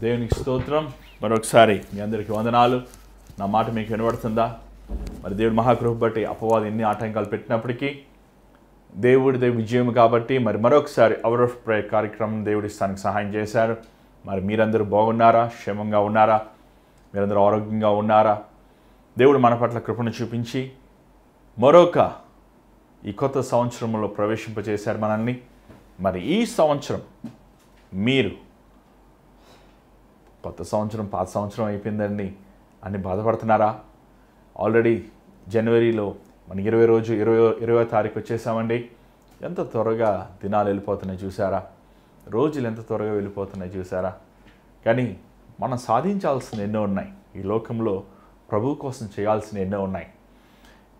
దేవునికి స్తోత్రం. మరొకసారి మీ అందరికీ వందనాలు. నా మాట మీకు వినబడుతుందా? మరి దేవుడి మహాకృప బట్టి అపవాది ఎన్ని ఆటంకాలు పెట్టినప్పటికీ దేవుడిదే విజయం కాబట్టి మరి మరొకసారి అవర్ ఆఫ్ ప్రేయర్ కార్యక్రమం దేవుడి స్థానికి సహాయం చేశారు. మరి మీరందరూ బాగున్నారా? క్షేమంగా ఉన్నారా? మీరందరూ ఆరోగ్యంగా ఉన్నారా? దేవుడు మన పట్ల కృపను చూపించి మరొక ఈ కొత్త సంవత్సరంలో ప్రవేశింపజేశారు మనల్ని. మరి ఈ సంవత్సరం మీరు కొత్త సంవత్సరం పాత సంవత్సరం అయిపోయిందండి అని బాధపడుతున్నారా? ఆల్రెడీ జనవరిలో మన 20వ తారీఖు వచ్చేసామండి. ఎంత త్వరగా దినాలు వెళ్ళిపోతున్నాయి చూసారా? రోజులు ఎంత త్వరగా వెళ్ళిపోతున్నాయి చూసారా? కానీ మనం సాధించాల్సిన ఎన్నో ఉన్నాయి. ఈ లోకంలో ప్రభువు కోసం చేయాల్సిన ఎన్నో ఉన్నాయి.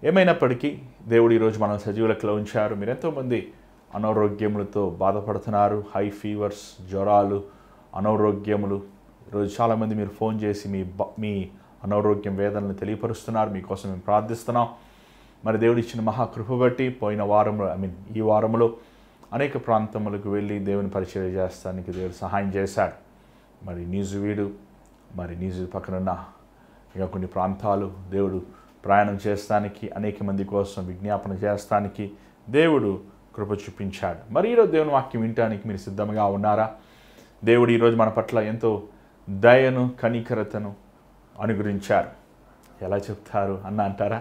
ఏమైనప్పటికీ దేవుడు ఈరోజు మన సజీవులకులో ఉంచారు. మీరు ఎంతోమంది అనారోగ్యములతో బాధపడుతున్నారు. హై ఫీవర్స్, జ్వరాలు, అనారోగ్యములు. ఈరోజు చాలామంది మీరు ఫోన్ చేసి మీ అనారోగ్యం వేదనలు తెలియపరుస్తున్నారు. మీకోసం మేము ప్రార్థిస్తున్నాం. మరి దేవుడు ఇచ్చిన మహాకృప బట్టి పోయిన వారంలో ఈ వారంలో అనేక ప్రాంతములకు వెళ్ళి దేవుని పరిచయం చేస్తానికి దేవుడు సహాయం చేశాడు. మరి న్యూజివీడు, మరి న్యూజివీడు పక్కనున్న ఇంకా కొన్ని ప్రాంతాలు దేవుడు ప్రయాణం చేస్తానికి, అనేక మంది కోసం విజ్ఞాపన చేస్తానికి దేవుడు కృప చూపించాడు. మరి ఈరోజు దేవుని వాక్యం వినటానికి మీరు సిద్ధంగా ఉన్నారా? దేవుడు ఈరోజు మన పట్ల ఎంతో దయను, కనికరతను అనుగ్రహించారు. ఎలా చెప్తారు అన్న అంటారా?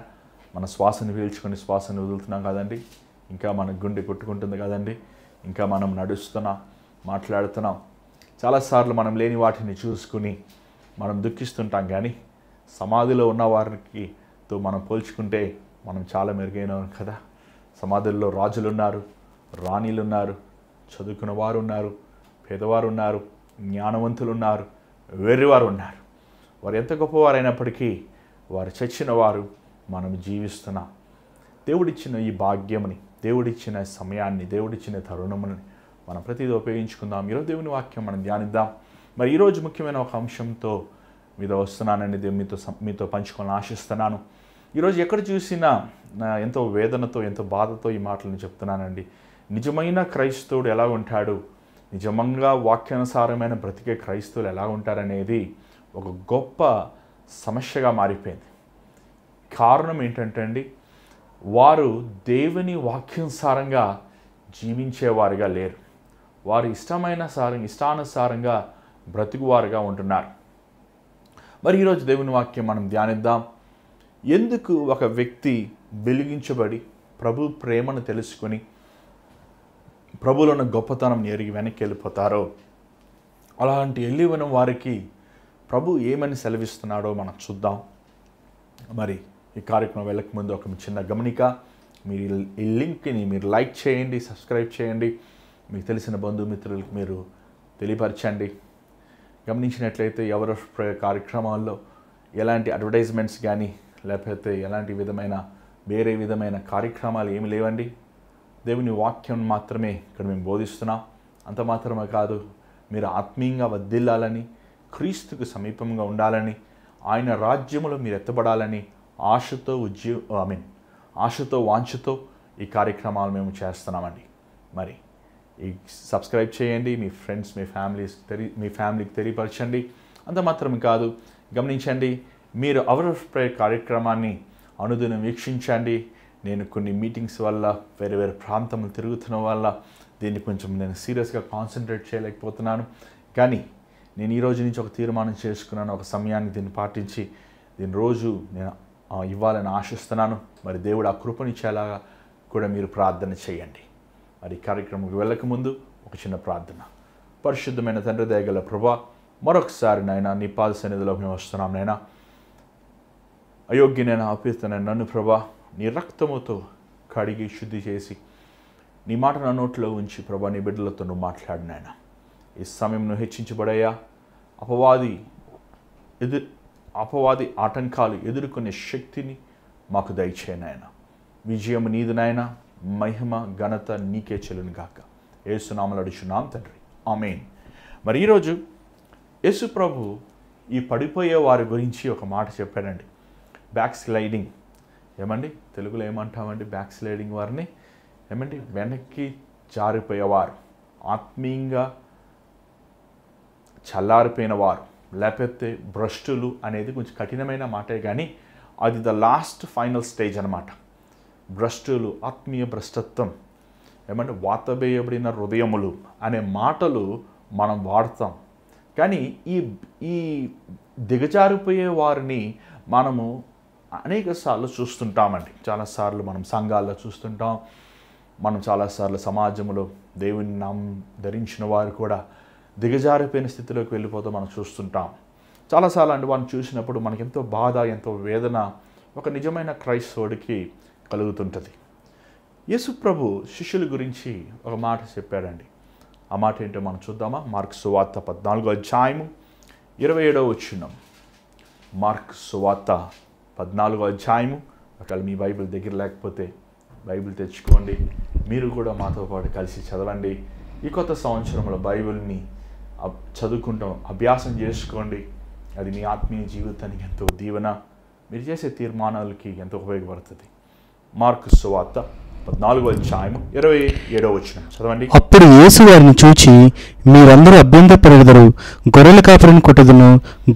మన శ్వాసను పీల్చుకొని శ్వాసను వదులుతున్నాం కదండి, ఇంకా మన గుండె కొట్టుకుంటుంది కదండి, ఇంకా మనం నడుస్తున్నాం, మాట్లాడుతున్నాం. చాలాసార్లు మనం లేని వాటిని చూసుకుని మనం దుఃఖిస్తుంటాం. కానీ సమాధిలో ఉన్న వారితో మనం పోల్చుకుంటే మనం చాలా మెరుగైన కదా. సమాధుల్లో రాజులు ఉన్నారు, రాణిలు ఉన్నారు, చదువుకున్న వారు ఉన్నారు, పేదవారు ఉన్నారు, జ్ఞానవంతులు ఉన్నారు, వెర్రివారు ఉన్నారు. వారు ఎంత గొప్పవారైనప్పటికీ వారు చచ్చిన వారు, మనం జీవిస్తున్నాం. దేవుడిచ్చిన ఈ భాగ్యముని, దేవుడిచ్చిన సమయాన్ని, దేవుడిచ్చిన తరుణముని మనం ప్రతిదీ ఉపయోగించుకుందాం. ఈరోజు దేవుని వాక్యం మనం ధ్యానిద్దాం. మరి ఈరోజు ముఖ్యమైన ఒక అంశంతో మీద వస్తున్నానండి. మీతో పంచుకోవాలని ఆశిస్తున్నాను. ఈరోజు ఎక్కడ చూసినా ఎంతో వేదనతో, ఎంతో బాధతో ఈ మాటలను చెప్తున్నానండి. నిజమైన క్రైస్తవుడు ఎలా ఉంటాడు, నిజంగా వాక్యానుసారమైన బ్రతికే క్రైస్తవులు ఎలా ఉంటారనేది ఒక గొప్ప సమస్యగా మారిపోయింది. కారణం ఏంటంటే అండి, వారు దేవుని వాక్యానుసారంగా జీవించేవారుగా లేరు. వారు ఇష్టానుసారంగా బ్రతుకువారుగా ఉంటున్నారు. మరి ఈరోజు దేవుని వాక్యం మనం ధ్యానిద్దాం. ఎందుకు ఒక వ్యక్తి వెలిగించబడి ప్రభు ప్రేమను తెలుసుకొని ప్రభువులో ఉన్న గొప్పతనం ఎరిగి వెనక్కి వెళ్ళిపోతారో, అలాంటి వెళ్ళిన వారికి ప్రభు ఏమని సెలవిస్తున్నాడో మనం చూద్దాం. మరి ఈ కార్యక్రమం వెళ్ళకముందు ఒక చిన్న గమనిక. మీరు ఈ లింక్ని మీరు లైక్ చేయండి, సబ్స్క్రైబ్ చేయండి, మీకు తెలిసిన బంధుమిత్రులకు మీరు తెలియపరచండి. గమనించినట్లయితే ఎవరి కార్యక్రమాల్లో ఎలాంటి అడ్వర్టైజ్మెంట్స్ కానీ లేకపోతే ఎలాంటి వేరే విధమైన కార్యక్రమాలు ఏమి లేవండి. దేవుని వాక్యం మాత్రమే ఇక్కడ మేము బోధిస్తున్నాం. అంత మాత్రమే కాదు, మీరు ఆత్మీయంగా వర్ధిల్లాలని, క్రీస్తుకు సమీపంగా ఉండాలని, ఆయన రాజ్యములో మీరు ఎత్తబడాలని ఆశతో వాంఛతో ఈ కార్యక్రమాలు మేము చేస్తున్నామండి. మరి ఈ సబ్స్క్రైబ్ చేయండి, మీ ఫ్రెండ్స్, మీ ఫ్యామిలీకి తెలియపరచండి. అంత మాత్రమే కాదు, గమనించండి, మీరు అవర్ ఆఫ్ ప్రేయర్ కార్యక్రమాన్ని అనుదినం వీక్షించండి. నేను కొన్ని మీటింగ్స్ వల్ల వేరే ప్రాంతంలో తిరుగుతున్న వల్ల దీన్ని కొంచెం నేను సీరియస్గా కాన్సన్ట్రేట్ చేయలేకపోతున్నాను. కానీ నేను ఈ రోజు నుంచి ఒక తీర్మానం చేసుకున్నాను. ఒక సమయాన్ని దీన్ని పాటించి దీని రోజు నేను ఇవ్వాలని ఆశిస్తున్నాను. మరి దేవుడు ఆ కృపనిచ్చేలాగా కూడా మీరు ప్రార్థన చేయండి. మరి కార్యక్రమంకి వెళ్ళకముందు ఒక చిన్న ప్రార్థన. పరిశుద్ధమైన తండ్రి, దయగల ప్రభా, మరొకసారి నాయన నీ పాద సన్నిధిలో మేము వస్తున్నాం. నాయన అయోగ్యనైనా అపీతనైనా నన్ను ప్రభా నీ రక్తముతో కడిగి శుద్ధి చేసి నీ మాట నా నోట్లో ఉంచి ప్రభా నీ బిడ్డలతో నువ్వు మాట్లాడినాయన. ఈ సమయం నువ్వు హెచ్చించబడయ్యా. అపవాది ఆటంకాలు ఎదుర్కొనే శక్తిని మాకు దయచేయనాయన. విజయం నీది నాయన. మహిమ ఘనత నీకే చెల్లును గాక. యేసునామములో అడుగుచున్నాం తండ్రి, ఆమేన్. మరి ఈరోజు యేసు ప్రభు ఈ పడిపోయే వారి గురించి ఒక మాట చెప్పాడండి. బ్యాక్ స్లైడింగ్ ఏమండి, తెలుగులో ఏమంటామండి? బ్యాక్ స్లైడింగ్ వారిని ఏమండి, వెనక్కి జారిపోయేవారు, ఆత్మీయంగా చల్లారిపోయిన వారు, లేకపోతే భ్రష్టులు అనేది కొంచెం కఠినమైన మాటే, కానీ అది ద లాస్ట్ ఫైనల్ స్టేజ్ అనమాట. భ్రష్టులు, ఆత్మీయ భ్రష్టత్వం, ఏమంటే వాతబేయబడిన హృదయములు అనే మాటలు మనం వాడతాం. కానీ ఈ దిగజారిపోయే వారిని మనము అనేక సార్లు చూస్తుంటామండి. చాలాసార్లు మనం సంఘాల్లో చూస్తుంటాం, మనం చాలాసార్లు సమాజంలో దేవుని నామం ధరించిన వారు కూడా దిగజారిపోయిన స్థితిలోకి వెళ్ళిపోతూ మనం చూస్తుంటాం. చాలాసార్లు అంటే వారిని చూసినప్పుడు మనకి ఎంతో బాధ, ఎంతో వేదన ఒక నిజమైన క్రైస్తవుడికి కలుగుతుంటుంది. యేసు ప్రభు శిష్యుల గురించి ఒక మాట చెప్పాడండి. ఆ మాట ఏంటో మనం చూద్దామా? మార్కు సువార్త 14వ అధ్యాయము 27వ వచనం. మార్కు సువార్త 14వ అధ్యాయము. ఒకవేళ మీ బైబిల్ దగ్గర లేకపోతే బైబిల్ తెచ్చుకోండి, మీరు కూడా మాతో పాటు కలిసి చదవండి. ఈ కొత్త సంవత్సరంలో బైబిల్ని చదువుకుంటాం, అభ్యాసం చేసుకోండి. అది మీ ఆత్మీయ జీవితానికి ఎంతో దీవెన, మీరు చేసే తీర్మానాలకి ఎంతో ఉపయోగపడుతుంది. మార్కు సువార్త 14వ అధ్యాయము 27వ వచనం చదవండి. అప్పుడు యేసు వారిని చూచి, మీరందరూ అభ్యంతరపడెదరు, గొర్రెల కాపరిని కొట్టదును,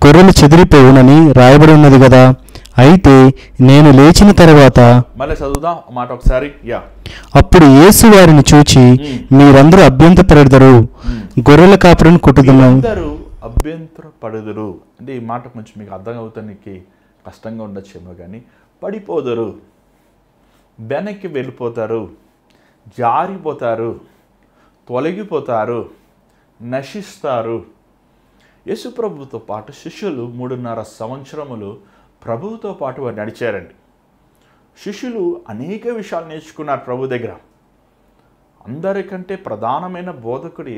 గొర్రెలు చెదిరిపోవునని రాయబడి ఉన్నది కదా. అయితే నేను లేచిన తర్వాత, మళ్ళీ చదువుదాం మాట ఒకసారి. అప్పుడు యేసు వారిని చూచి, మీరందరూ అభ్యంతరపడెదరు, గొర్రెల కాపరిని కొట్టదును. అభ్యంతరపడదురు అంటే ఈ మాట కొంచెం మీకు అర్థం అవుతానికి కష్టంగా ఉండొచ్చేమో, కానీ పడిపోదరు, వెనక్కి వెళ్ళిపోతారు, జారిపోతారు, తొలగిపోతారు, నశిస్తారు. యేసుప్రభుతో పాటు శిష్యులు 3.5 సంవత్సరములు ప్రభువుతో పాటు వారు నడిచారండి. శిష్యులు అనేక విషయాలు నేర్చుకున్నారు ప్రభు దగ్గర. అందరికంటే ప్రధానమైన బోధకుడు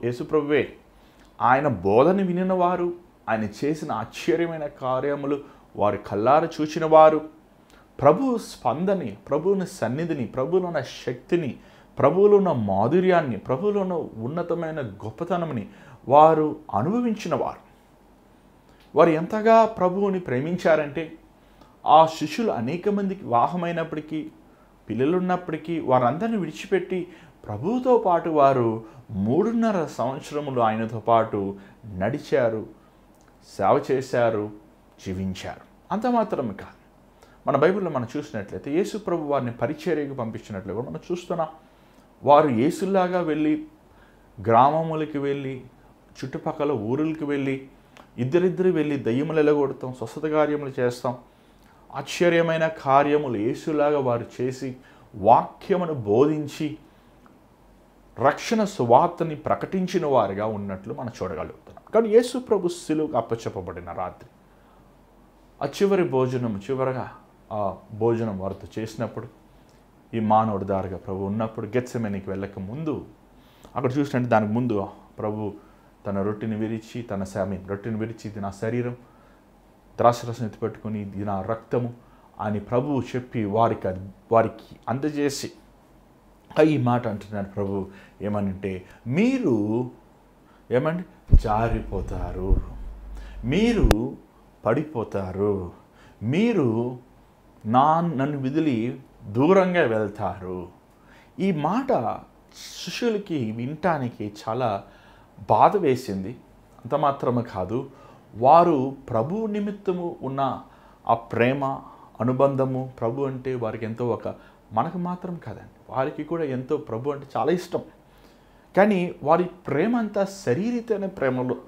యేసుప్రభువే. ఆయన బోధన వినిన వారు, ఆయన చేసిన ఆశ్చర్యమైన కార్యములు వారి కళ్ళారా చూచిన వారు, ప్రభు స్పందని, ప్రభువుని సన్నిధిని, ప్రభువులో ఉన్న శక్తిని, ప్రభువులో ఉన్న మాధుర్యాన్ని, ప్రభువులో ఉన్న ఉన్నతమైన గొప్పతనంని వారు అనుభవించిన వారు. వారు ఎంతగా ప్రభువుని ప్రేమించారంటే ఆ శిష్యులు అనేక మందికి వివాహమైనప్పటికీ, పిల్లలున్నప్పటికీ వారందరిని విడిచిపెట్టి ప్రభువుతో పాటు వారు 3.5 సంవత్సరములు ఆయనతో పాటు నడిచారు, సేవ చేశారు, జీవించారు. అంత మాత్రమే కాదు, మన బైబిల్లో మనం చూసినట్లయితే యేసు ప్రభు వారిని పరిచర్యకు పంపించినట్లుగా మనం చూస్తున్నాం. వారు యేసులాగా వెళ్ళి గ్రామములకి వెళ్ళి, చుట్టుపక్కల ఊరులకి వెళ్ళి, ఇద్దరిద్దరు వెళ్ళి దయ్యములు ఎలగొడతాం, స్వస్థత కార్యములు చేస్తాం, ఆశ్చర్యమైన కార్యములు యేసులాగా వారు చేసి వాక్యమును బోధించి రక్షణ సువార్తని ప్రకటించిన వారుగా ఉన్నట్లు మనం చూడగలుగుతున్నాం. కానీ యేసు ప్రభు శిలువకు అప్పచెప్పబడిన రాత్రి ఆ చివరి భోజనం, చివరగా ఆ భోజనం వారితో చేసినప్పుడు, ఈ మానవుడి దారిగా ప్రభు ఉన్నప్పుడు గెత్సెమనీకి వెళ్ళక ముందు అక్కడ చూసినట్టు దానికి ముందు ప్రభు తన రొట్టెని విరిచి, రొట్టెని విరిచి, ఇది నా శరీరం, ద్రాక్షరసం ఎత్తిపెట్టుకుని ఇది నా రక్తము అని ప్రభువు చెప్పి వారికి అందజేసి ఈ మాట అంటున్నారు ప్రభు ఏమనంటే, మీరు ఏమండి జారిపోతారు, మీరు పడిపోతారు, మీరు నన్ను వదిలి దూరంగా వెళ్తారు. ఈ మాట శిష్యులకి వినటానికి చాలా బాధ వేసింది. అంత మాత్రమే కాదు, వారు ప్రభు నిమిత్తము ఉన్న ఆ ప్రేమ అనుబంధము, ప్రభు అంటే వారికి ఎంతో మనకు మాత్రం కాదండి, వారికి కూడా ఎంతో ప్రభు అంటే చాలా ఇష్టం. కానీ వారి ప్రేమ అంతా శరీరమైన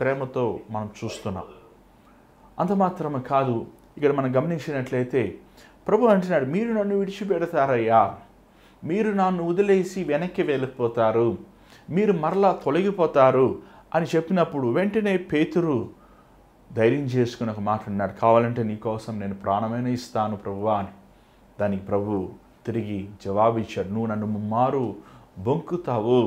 ప్రేమతో మనం చూస్తున్నాం. అంత మాత్రమే కాదు, ఇక్కడ మనం గమనించినట్లయితే ప్రభు అంటున్నాడు, మీరు నన్ను విడిచిపెడతారయ్యా, మీరు నన్ను వదిలేసి వెనక్కి వెళ్ళిపోతారు, మీరు మరలా తొలగిపోతారు అని చెప్పినప్పుడు వెంటనే పేతురు ధైర్యం చేసుకుని ఒక మాట అన్నాడు, కావాలంటే నీకోసం నేను ప్రాణమైన ఇస్తాను ప్రభువా అని. దానికి ప్రభు తిరిగి జవాబు ఇచ్చాడు, నువ్వు నన్ను ముమ్మారు బొంకుతావు.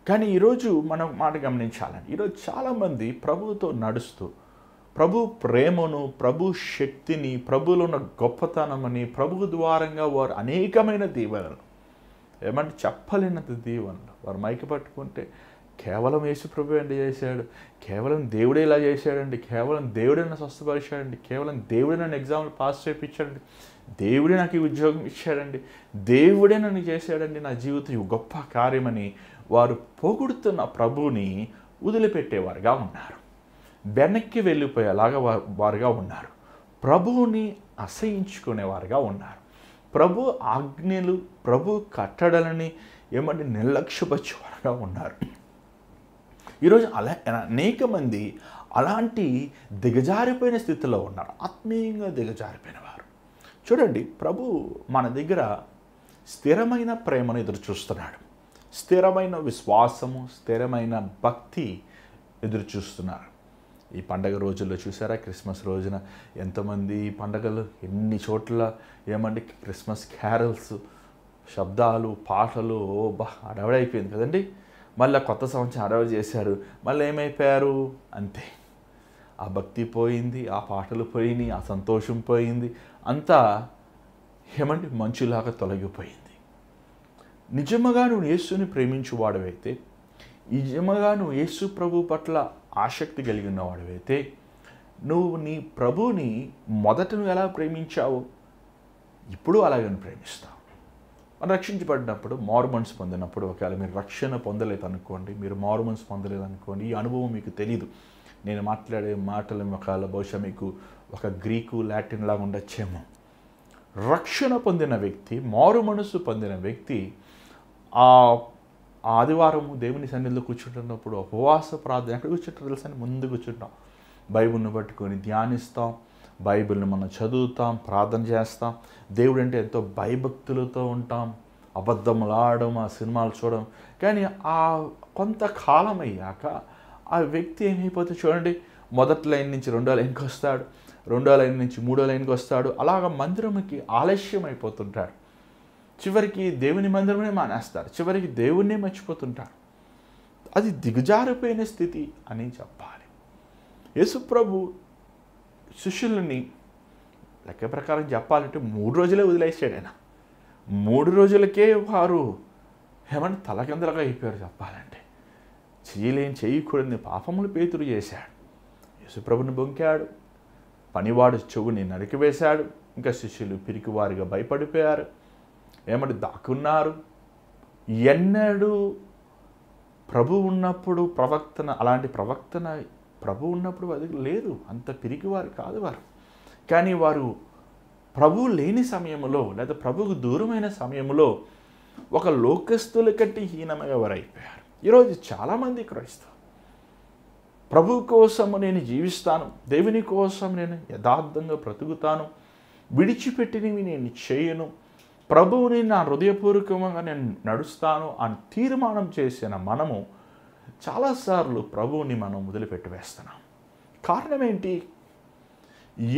కానీ ఈరోజు మనం మాట గమనించాలండి, ఈరోజు చాలామంది ప్రభువుతో నడుస్తూ ప్రభు ప్రేమను, ప్రభు శక్తిని, ప్రభువులో ఉన్న గొప్పతనమని, ప్రభు ద్వారంగా వారు అనేకమైన దీవెనలు, ఏమంటే చెప్పలేనంత దీవెనలు వారు మైకి పట్టుకుంటే కేవలం యేసు ప్రభు అంటే చేశాడు, కేవలం దేవుడే ఇలా చేశాడండి, కేవలం దేవుడే నన్ను స్వస్థపరిచాడండి, కేవలం దేవుడే నన్ను ఎగ్జామ్లు పాస్ చేయించాడండి, దేవుడే నాకు ఈ ఉద్యోగం ఇచ్చాడండి, దేవుడే నన్ను చేశాడండి, నా జీవితం గొప్ప కార్యమని వారు పొగుడుతున్న ప్రభువుని వదిలిపెట్టేవారుగా ఉన్నారు, వెనక్కి వెళ్ళిపోయేలాగా వారుగా ఉన్నారు, ప్రభువుని అసహించుకునేవారుగా ఉన్నారు, ప్రభు ఆజ్ఞలు ప్రభు కట్టడలని నిర్లక్ష్యపరిచేవారుగా ఉన్నారు. ఈరోజు అనేక మంది అలాంటి దిగజారిపోయిన స్థితిలో ఉన్నారు, ఆత్మీయంగా దిగజారిపోయిన వారు. చూడండి, ప్రభు మన దగ్గర స్థిరమైన ప్రేమను ఎదురు చూస్తున్నాడు, స్థిరమైన విశ్వాసము, స్థిరమైన భక్తి ఎదురు చూస్తున్నారు. ఈ పండగ రోజుల్లో చూసారా, క్రిస్మస్ రోజున ఎంతమంది పండగలు, ఎన్ని చోట్ల క్రిస్మస్ క్యారల్స్, శబ్దాలు, పాటలు, అడవడైపోయింది కదండి. మళ్ళీ కొత్త సంవత్సరం అడవి చేశారు, మళ్ళీ ఏమైపోయారు, అంతే. ఆ భక్తి పోయింది, ఆ పాటలు పోయినాయి, ఆ సంతోషం పోయింది, అంతా మంచులాగా తొలగిపోయింది. నిజముగా నువ్వు యేసుని ప్రేమించువాడవైతే, నిజముగా నువ్వు యేసు ప్రభు పట్ల ఆసక్తి కలిగిన వాడవైతే, నువ్వు నీ ప్రభుని మొదట నువ్వు ఎలా ప్రేమించావు, ఇప్పుడు అలాగని ప్రేమిస్తావు. మనం రక్షించబడినప్పుడు, మారుమనసు పొందినప్పుడు, ఒకవేళ మీరు రక్షణ పొందలేదనుకోండి, మీరు మారుమనసు పొందలేదనుకోండి, ఈ అనుభవం మీకు తెలీదు. నేను మాట్లాడే మాటలు ఒకవేళ బహుశా మీకు ఒక గ్రీకు, లాటిన్ లాగా ఉండొచ్చేమో. రక్షణ పొందిన వ్యక్తి, మారు మనసు పొందిన వ్యక్తి ఆ ఆదివారము దేవుని సన్నిధిలో కూర్చుంటున్నప్పుడు ఉపవాస ప్రార్థన ఎక్కడ కూర్చుంటారు తెలుసా, ముందు కూర్చుంటాం, బైబిల్ని పట్టుకొని ధ్యానిస్తాం, బైబిల్ని మనం చదువుతాం, ప్రార్థన చేస్తాం. దేవుడు అంటే ఎంతో భయభక్తులతో ఉంటాం, అబద్ధములు ఆడడం, ఆ సినిమాలు చూడడం. కానీ ఆ కొంతకాలం అయ్యాక ఆ వ్యక్తి ఏమైపోతే చూడండి, మొదటి లైన్ నుంచి రెండో లైన్కి వస్తాడు, రెండో లైన్ నుంచి మూడో లైన్కి వస్తాడు, అలాగ మందిరంకి ఆలస్యం అయిపోతుంటాడు. చివరికి దేవుని మందిరమే మానేస్తారు, చివరికి దేవుణ్ణే మర్చిపోతుంటారు. అది దిగజారిపోయిన స్థితి అని చెప్పాలి. యేసుప్రభు శిష్యులని లెక్క ప్రకారం చెప్పాలంటే 3 రోజులే వదిలేసాడు ఆయన. 3 రోజులకే వారు తలకిందలుగా అయిపోయారు. చెప్పాలంటే చేయకూడని పాపములు పేతురు చేశాడు, యేసుప్రభుని బొంకాడు, పనివాడు చెవుని నరికివేశాడు. ఇంకా శిష్యులు పిరికివారిగా భయపడిపోయారు, దాక్కున్నారు. ఎన్నడూ ప్రభు ఉన్నప్పుడు ప్రవక్తన, అలాంటి ప్రవక్తన ప్రభు ఉన్నప్పుడు అది లేదు, అంత పిరికివారు కాదు వారు. కానీ వారు ప్రభు లేని సమయంలో, లేదా ప్రభుకు దూరమైన సమయంలో ఒక లోకస్తుల కంటే హీనమైన వారు అయిపోయారు. ఈరోజు చాలామంది క్రైస్తవులు ప్రభు కోసము నేను జీవిస్తాను, దేవుని కోసం నేను యథార్థంగా బ్రతుకుతాను, విడిచిపెట్టినవి నేను చేయను, ప్రభువుని నా హృదయపూర్వకంగా నేను నడుస్తాను అని తీర్మానం చేసిన మనము చాలాసార్లు ప్రభువుని మనం వదిలిపెట్టి వేస్తున్నాం. కారణం ఏంటి?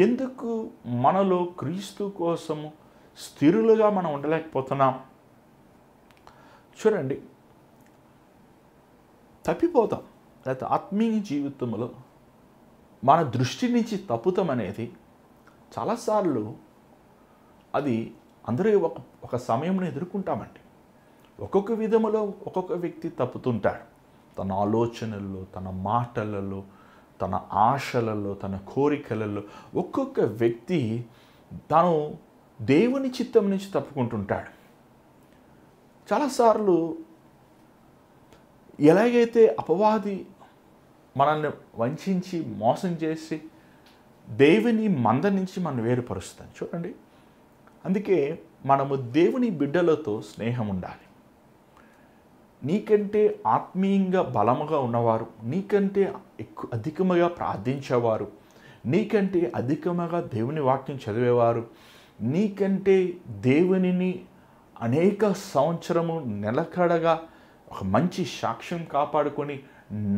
ఎందుకు మనలో క్రీస్తు కోసము స్థిరులుగా మనం ఉండలేకపోతున్నాం? చూడండి, తప్పిపోతాం, లేకపోతే ఆత్మీయ జీవితంలో మన దృష్టి నుంచి తప్పుతాం అనేది చాలాసార్లు అది అందరూ ఒక సమయంలో ఎదుర్కొంటామండి. ఒక్కొక్క విధములో ఒక్కొక్క వ్యక్తి తప్పుతుంటాడు, తన ఆలోచనల్లో, తన మాటలలో, తన ఆశలలో, తన కోరికలలో. ఒక్కొక్క వ్యక్తి తాను దేవుని చిత్తం నుంచి తప్పుకుంటుంటాడు. చాలాసార్లు ఎలాగైతే అపవాది మనల్ని వంచి మోసం చేసి దేవుని మంద నుంచి మనం వేరుపరుస్తాం. చూడండి, అందుకే మనము దేవుని బిడ్డలతో స్నేహం ఉండాలి. నీకంటే ఆత్మీయంగా బలముగా ఉన్నవారు, నీకంటే అధికముగా ప్రార్థించేవారు, నీకంటే అధికముగా దేవుని వాక్యం చదివేవారు, నీకంటే దేవునిని అనేక సంవత్సరము నిలకడగా ఒక మంచి సాక్ష్యం కాపాడుకొని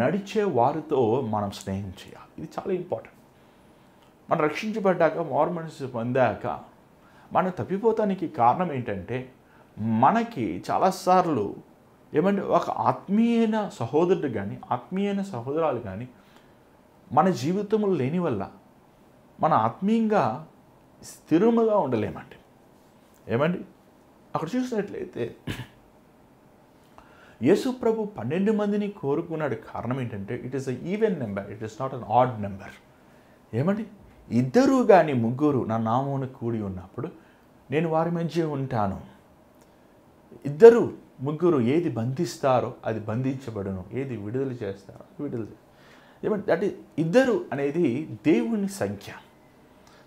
నడిచే వారితో మనం స్నేహం చేయాలి. ఇది చాలా ఇంపార్టెంట్. మనం రక్షించబడ్డాక, మారు మనసు పొందాక మనం తప్పిపోతానికి కారణం ఏంటంటే, మనకి చాలాసార్లు ఒక ఆత్మీయమైన సహోదరుడు కానీ, ఆత్మీయమైన సహోదరాలు కానీ మన జీవితంలో లేని వల్ల మన ఆత్మీయంగా స్థిరముగా ఉండలేమండి. అక్కడ చూసినట్లయితే యేసు ప్రభు 12 మందిని కోరుకున్నాడు. కారణం ఏంటంటే, it is a even number, it is not an odd number. ఇద్దరు కానీ ముగ్గురు నా నామమున కూడి ఉన్నప్పుడు నేను వారి మధ్య ఉంటాను. ఇద్దరు ముగ్గురు ఏది బంధిస్తారో అది బంధించబడును, ఏది విడుదల చేస్తారో విడుదల. ఏమంటే అంటే ఇద్దరు అనేది దేవుని సంఖ్య.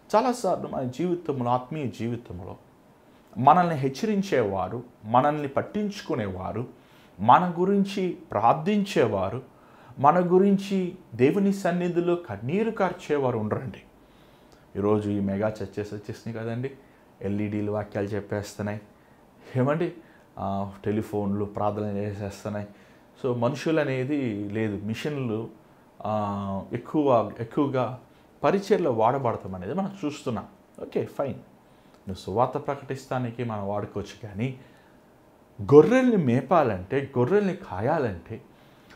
చాలాసార్లు మన జీవితంలో, ఆత్మీయ జీవితంలో మనల్ని హెచ్చరించేవారు, మనల్ని పట్టించుకునేవారు, మన గురించి ప్రార్థించేవారు, మన గురించి దేవుని సన్నిధిలో కన్నీరు కార్చేవారు ఉండరండి. ఈరోజు ఈ మెగా చర్చెస్ వచ్చేసినాయి కదండి, ఎల్ఈడీలు వాక్యాలు చెప్పేస్తున్నాయి, ఏమండి టెలిఫోన్లు ప్రార్థన చేసేస్తున్నాయి. సో మనుషులు అనేది లేదు, మిషన్లు ఎక్కువగా పరిచయలో వాడబడతాం అనేది మనం చూస్తున్నాం. ఓకే ఫైన్, నువ్వు సువార్త ప్రకటిస్తానికి మనం వాడుకోవచ్చు, కానీ గొర్రెల్ని మేపాలంటే, గొర్రెల్ని కాయాలంటే,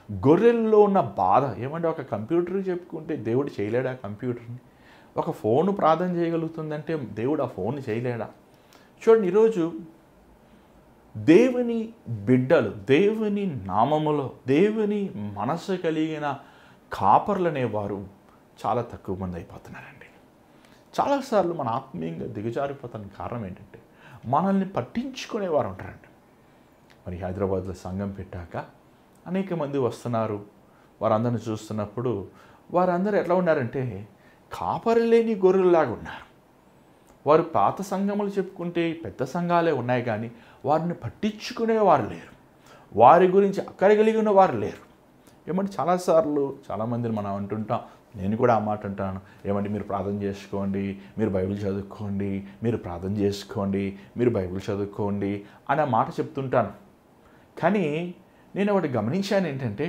గొర్రెల్లో ఉన్న బాధ ఏమంటే, ఒక కంప్యూటర్ చెప్పుకుంటే దేవుడు చేయలేడా కంప్యూటర్ని? ఒక ఫోను ప్రార్థన చేయగలుగుతుందంటే దేవుడు ఆ ఫోన్ చేయలేడా? చూడండి, ఈరోజు దేవుని బిడ్డలు, దేవుని నామములో దేవుని మనసు కలిగిన కాపర్లు అనేవారు చాలా తక్కువ మంది అయిపోతున్నారండి. చాలాసార్లు మన ఆత్మీయంగా దిగజారిపోతానికి కారణం ఏంటంటే, మనల్ని పట్టించుకునేవారు ఉంటారండి. మరి హైదరాబాద్లో సంఘం పెట్టాక అనేక మంది వస్తున్నారు. వారందరిని చూస్తున్నప్పుడు వారందరూ ఎట్లా ఉన్నారంటే, కాపరి లేని గొర్రెల్లాగా ఉన్నారు. వారు పాత సంఘములు చెప్పుకుంటే పెద్ద సంఘాలే ఉన్నాయి, కానీ వారిని పట్టించుకునేవారు లేరు, వారి గురించి అక్కర కలిగిన వారు లేరు. ఏమంటే చాలాసార్లు చాలామందిని మనం అంటుంటాం, నేను కూడా ఆ మాట అంటాను, ఏమంటే మీరు ప్రార్థన చేసుకోండి, మీరు బైబిల్ చదువుకోండి, మీరు ప్రార్థన చేసుకోండి, మీరు బైబిల్ చదువుకోండి అనే మాట చెప్తుంటాను. కానీ నేను ఒకటి గమనించాను ఏంటంటే,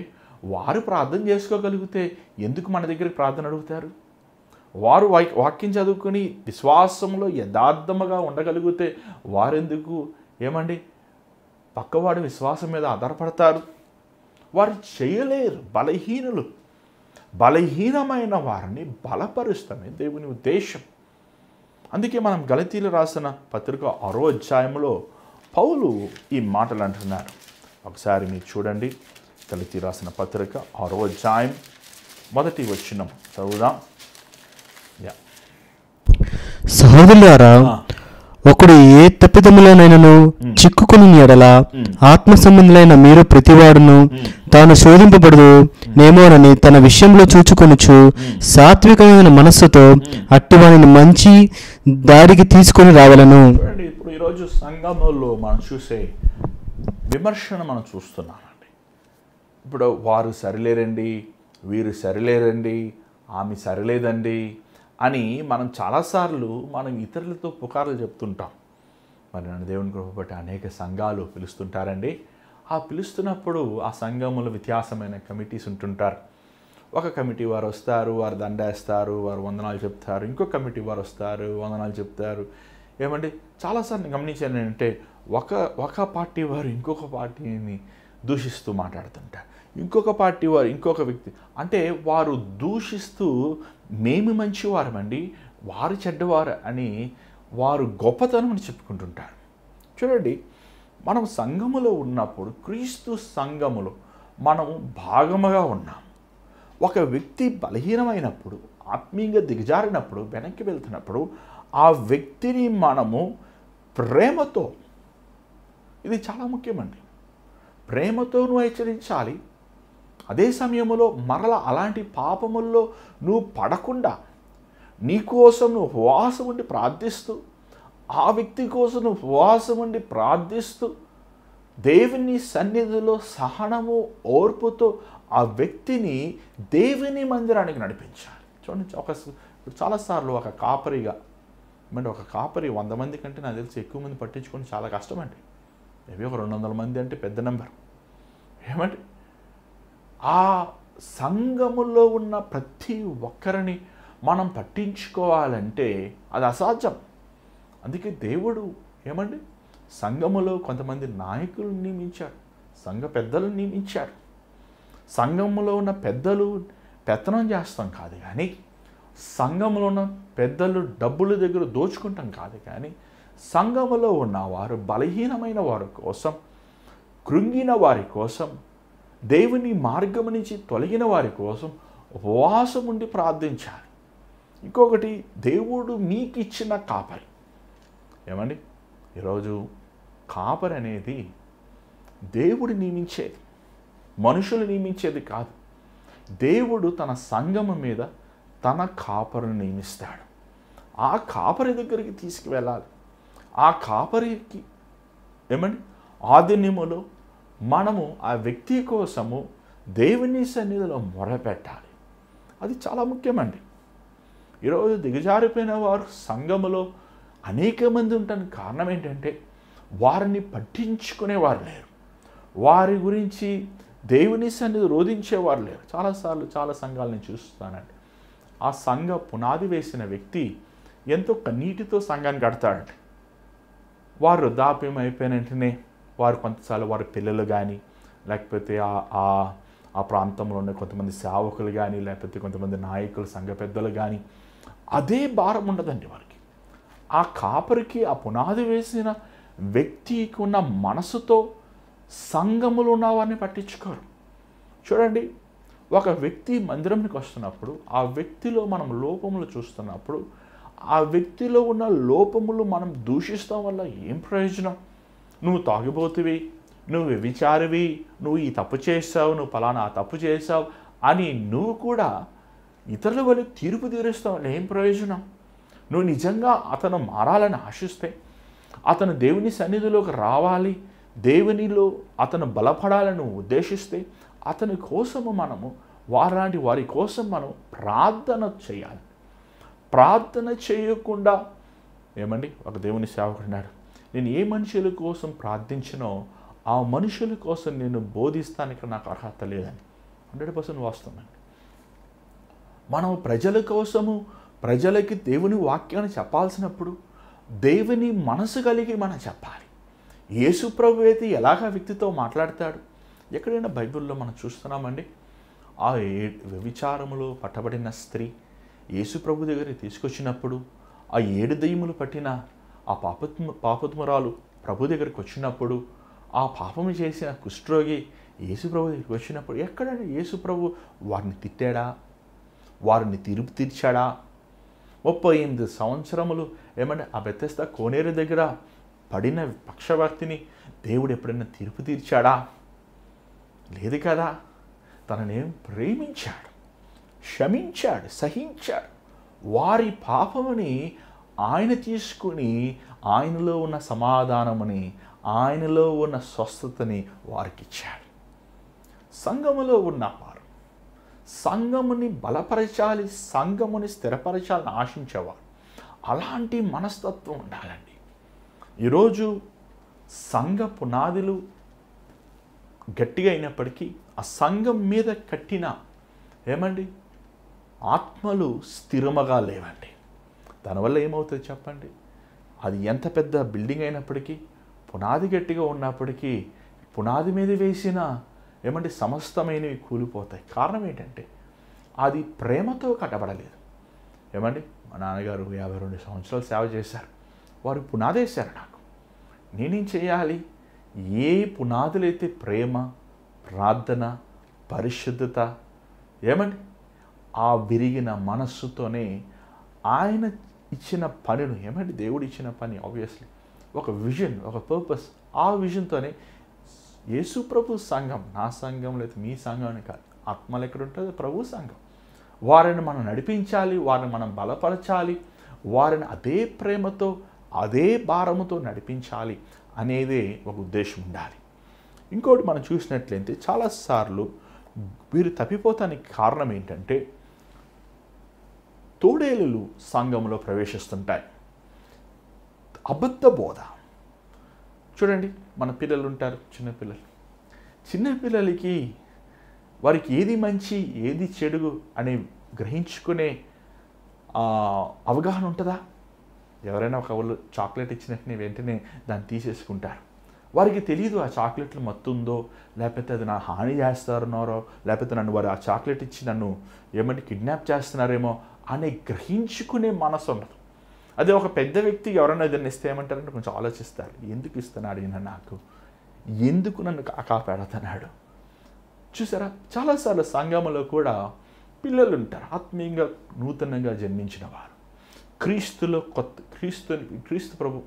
వారు ప్రార్థన చేసుకోగలిగితే ఎందుకు మన దగ్గరికి ప్రార్థన అడుగుతారు? వారు వాక్యం చదువుకొని విశ్వాసంలో యథార్థముగా ఉండగలిగితే వారెందుకు ఏమండి పక్కవాడి విశ్వాసం మీద ఆధారపడతారు? వారు చేయలేరు, బలహీనులు. బలహీనమైన వారిని బలపరుస్తామే దేవుని ఉద్దేశం. అందుకే మనం గలతీలు రాసిన పత్రిక 6వ అధ్యాయంలో పౌలు ఈ మాటలు అంటున్నారు. ఒకసారి మీరు చూడండి, గలతీ రాసిన పత్రిక 6వ అధ్యాయం 1వ వచనం చదువుదాం. సహోదరులారా, ఒకడు ఏ తప్పిదములోనైనను చిక్కుకుని ఎడల ఆత్మ సంబంధులైన మీరు ప్రతివాడును తాను శోధింపబడదు నేమోనని తన విషయంలో చూచుకొనుచు సాత్వికమైన మనస్సుతో అట్టివానిని మంచి దారికి తీసుకొని రావాలను. ఇప్పుడు ఈరోజు సంఘంలో మనం చూసే విమర్శను మనం చూస్తున్నామండి. ఇప్పుడు వారు సరిలేరండి, వీరు సరిలేరండి, ఆమె సరిలేదండి అని మనం చాలాసార్లు మనం ఇతరులతో పుకార్లు చెప్తుంటాం. మరి నన్ను దేవుని కృప బట్టి అనేక సంఘాలు పిలుస్తుంటారండి. ఆ పిలుస్తున్నప్పుడు ఆ సంఘములో వ్యత్యాసమైన కమిటీస్ ఉంటుంటారు. ఒక కమిటీ వారు వస్తారు, వారు దండేస్తారు, వారు వందనాలు చెప్తారు. ఇంకొక కమిటీ వారు వస్తారు, వందనాలు చెప్తారు. ఏమంటే చాలాసార్లు గమనించాను ఏంటంటే, ఒక పార్టీ వారు ఇంకొక పార్టీని దూషిస్తూ మాట్లాడుతుంటారు, ఇంకొక పార్టీ వారు ఇంకొక వ్యక్తి, అంటే వారు దూషిస్తూ మేము మంచివారమండి, వారు చెడ్డవారు అని వారు గొప్పతనం అని చెప్పుకుంటుంటారు. చూడండి, మనం సంఘములో ఉన్నప్పుడు, క్రీస్తు సంఘములో మనం భాగముగా ఉన్నాం. ఒక వ్యక్తి బలహీనమైనప్పుడు, ఆత్మీయంగా దిగజారినప్పుడు, వెనక్కి వెళ్తున్నప్పుడు ఆ వ్యక్తిని మనము ప్రేమతో, ఇది చాలా ముఖ్యమండి, ప్రేమతో నువ్వు హెచ్చరించాలి. అదే సమయంలో మరల అలాంటి పాపముల్లో నువ్వు పడకుండా నీకోసం నువ్వు ఉపవాసం ఉండి ప్రార్థిస్తూ, ఆ వ్యక్తి కోసం నువ్వు ఉపవాసం ఉండి ప్రార్థిస్తూ, దేవుని సన్నిధిలో సహనము ఓర్పుతో ఆ వ్యక్తిని దేవుని మందిరానికి నడిపించాలి. చూడండి, చాలాసార్లు ఒక కాపరిగా, అంటే ఒక కాపరి 100 మంది కంటే నాకు తెలిసి ఎక్కువ మంది పట్టించుకొని చాలా కష్టమండి. మేబీ ఒక 200 మంది అంటే పెద్ద నెంబర్. ఏమంటే ఆ సంఘములో ఉన్న ప్రతి ఒక్కరిని మనం పట్టించుకోవాలంటే అది అసాధ్యం. అందుకే దేవుడు ఏమండి సంఘములో కొంతమంది నాయకులను నియమించాడు, సంఘ పెద్దలను నియమించాడు. సంఘములో ఉన్న పెద్దలు పెత్తనం చేస్తాం కాదు కానీ, సంఘములో ఉన్న పెద్దలు డబ్బుల దగ్గర దోచుకుంటాం కాదు కానీ, సంఘములో ఉన్నవారు బలహీనమైన వారి కోసం, కృంగిన వారి కోసం, దేవుని మార్గము నుంచి తొలగిన వారి కోసం ఉపవాసం ఉండి ప్రార్థించాలి. ఇంకొకటి, దేవుడు మీకు ఇచ్చిన కాపరి. ఏమండి ఈరోజు కాపరి అనేది దేవుడు నియమించేది, మనుషులు నియమించేది కాదు. దేవుడు తన సంఘము మీద తన కాపరిని నియమిస్తాడు. ఆ కాపరి దగ్గరికి తీసుకువెళ్ళాలి. ఆ కాపరికి ఆదిన్యములో మనము ఆ వ్యక్తి కోసము దేవుని సన్నిధిలో మొరపెట్టాలి. అది చాలా ముఖ్యమండి. ఈరోజు దిగజారిపోయిన వారు సంఘములో అనేక మంది ఉండడానికి కారణం ఏంటంటే వారిని పట్టించుకునేవారు లేరు, వారి గురించి దేవుని సన్నిధి రోధించేవారు లేరు. చాలాసార్లు చాలా సంఘాలను చూస్తానండి. ఆ సంఘ పునాది వేసిన వ్యక్తి ఎంతో కన్నీటితో సంఘాన్ని కడతాడండి. వారు వృద్ధాప్యం అయిపోయిన వెంటనే వారు కొంతసార్లు వారి పిల్లలు కానీ, లేకపోతే ఆ ప్రాంతంలో ఉన్న కొంతమంది సేవకులు కానీ, లేకపోతే కొంతమంది నాయకులు, సంఘ పెద్దలు కానీ అదే భారం ఉండదండి వారికి. ఆ కాపరికి, ఆ పునాది వేసిన వ్యక్తికి ఉన్న మనసుతో సంఘములు ఉన్న వారిని పట్టించుకోరు. చూడండి, ఒక వ్యక్తి మందిరంకి వస్తున్నప్పుడు ఆ వ్యక్తిలో మనం లోపములు చూస్తున్నప్పుడు ఆ వ్యక్తిలో ఉన్న లోపములు మనం దూషిస్తాం వల్ల ఏం ప్రయోజనం? నువ్వు తాగిపోతువి, నువ్వు వ్యభిచారివి, నువ్వు ఈ తప్పు చేసావు, నువ్వు ఫలానా తప్పు చేసావు అని నువ్వు కూడా ఇతరుల వల్ల తీర్పు తీరుస్తావు వల్ల ఏం ప్రయోజనం? నువ్వు నిజంగా అతను మారాలని ఆశిస్తే, అతను దేవుని సన్నిధిలోకి రావాలి, దేవునిలో అతను బలపడాలని ఉద్దేశిస్తే అతని కోసము మనము వారి కోసం మనం ప్రార్థన చేయాలి. ప్రార్థన చేయకుండా ఒక దేవుని సేవకుడు అన్నాడు, నేను ఏ మనుషుల కోసం ప్రార్థించినో ఆ మనుషుల కోసం నేను బోధిస్తానికి నాకు అర్హత లేదని. 100% వాస్తవమండి. మనం ప్రజల కోసము ప్రజలకి దేవుని వాక్యాన్ని చెప్పాల్సినప్పుడు దేవుని మనసు కలిగి మనం చెప్పాలి. యేసు ప్రభు అయితే ఎలాగ వ్యక్తితో మాట్లాడతాడు? ఎక్కడైనా బైబిల్లో మనం చూస్తున్నామండి. ఆ వ్యభిచారములో పట్టబడిన స్త్రీ యేసు ప్రభు దగ్గరికి తీసుకొచ్చినప్పుడు ఆ 7 దయ్యములు పట్టిన ఆ పాపత్మురాలు ప్రభు దగ్గరికి వచ్చినప్పుడు, ఆ పాపము చేసిన కుష్ఠరోగి యేసు ప్రభు దగ్గరికి వచ్చినప్పుడు ఎక్కడండి యేసు ప్రభు వారిని తిట్టాడా? వారిని తీర్పు తీర్చాడా? 38 సంవత్సరములు ఆ బెతెస్దా కోనేరు దగ్గర పడిన పక్షవార్తిని దేవుడు ఎప్పుడైనా తీర్పు తీర్చాడా? లేదు కదా. తననేం ప్రేమించాడు, క్షమించాడు, సహించాడు. వారి పాపముని ఆయన తీసుకుని ఆయనలో ఉన్న సమాధానముని, ఆయనలో ఉన్న స్వస్థతని వారికి ఇచ్చాడు. సంఘములో ఉన్నవారు సంఘముని బలపరచాలి, సంఘముని స్థిరపరచాలని ఆశించేవారు అలాంటి మనస్తత్వం ఉండాలండి. ఈరోజు సంఘ పునాదులు గట్టిగా అయినప్పటికీ ఆ సంఘం మీద కట్టిన ఆత్మలు స్థిరముగా లేవండి. దానివల్ల ఏమవుతుంది చెప్పండి? అది ఎంత పెద్ద బిల్డింగ్ అయినప్పటికీ, పునాది గట్టిగా ఉన్నప్పటికీ, పునాది మీద వేసిన సమస్తమైనవి కూలిపోతాయి. కారణం ఏంటంటే అది ప్రేమతో కట్టబడలేదు. మా నాన్నగారు 52 సంవత్సరాలు సేవ చేశారు. వారు పునాది వేశారు. నాకు నేనేం చేయాలి? ఏ పునాదులైతే ప్రేమ, ప్రార్థన, పరిశుద్ధత ఆ విరిగిన మనస్సుతోనే ఆయన ఇచ్చిన పనిని దేవుడు ఇచ్చిన పని ఆబ్వియస్లీ ఒక విజన్, ఒక పర్పస్, ఆ విజన్తోనే యేసు ప్రభు సంఘం, నా సంఘం లేదు మీ సంఘం అని కాదు, ఆత్మలు ఎక్కడ ఉంటుంది? ప్రభు సంఘం. వారిని మనం నడిపించాలి, వారిని మనం బలపరచాలి, వారిని అదే ప్రేమతో అదే భారముతో నడిపించాలి అనేదే ఒక ఉద్దేశం ఉండాలి. ఇంకోటి మనం చూసినట్లయితే చాలాసార్లు వీరు తప్పిపోతానికి కారణం ఏంటంటే తోడేలులు సంఘంలో ప్రవేశిస్తుంటాయి. అబద్ధ బోధ. చూడండి, మన పిల్లలు ఉంటారు, చిన్నపిల్లలకి వారికి ఏది మంచి ఏది చెడు అని గ్రహించుకునే అవగాహన ఉంటుందా? ఎవరైనా ఒక వాళ్ళు చాక్లెట్ ఇచ్చినట్టు వెంటనే దాన్ని తీసేసుకుంటారు. వారికి తెలియదు ఆ చాక్లెట్లు మత్తుందో, లేకపోతే అది నా హాని చేస్తారన్నారో, లేకపోతే నన్ను వారు ఆ చాక్లెట్ ఇచ్చి నన్ను కిడ్నాప్ చేస్తున్నారేమో అనే గ్రహించుకునే మనసు ఉండదు. అదే ఒక పెద్ద వ్యక్తి ఎవరైనా ఏదైనా ఇస్తే ఏమంటారంటే కొంచెం ఆలోచిస్తారు. ఎందుకు ఇస్తున్నాడు ఈయన నాకు, ఎందుకు నన్ను కాపాడుతున్నాడు? చూసారా, చాలాసార్లు సంఘంలో కూడా పిల్లలు ఉంటారు, ఆత్మీయంగా నూతనంగా జన్మించిన వారు, క్రీస్తు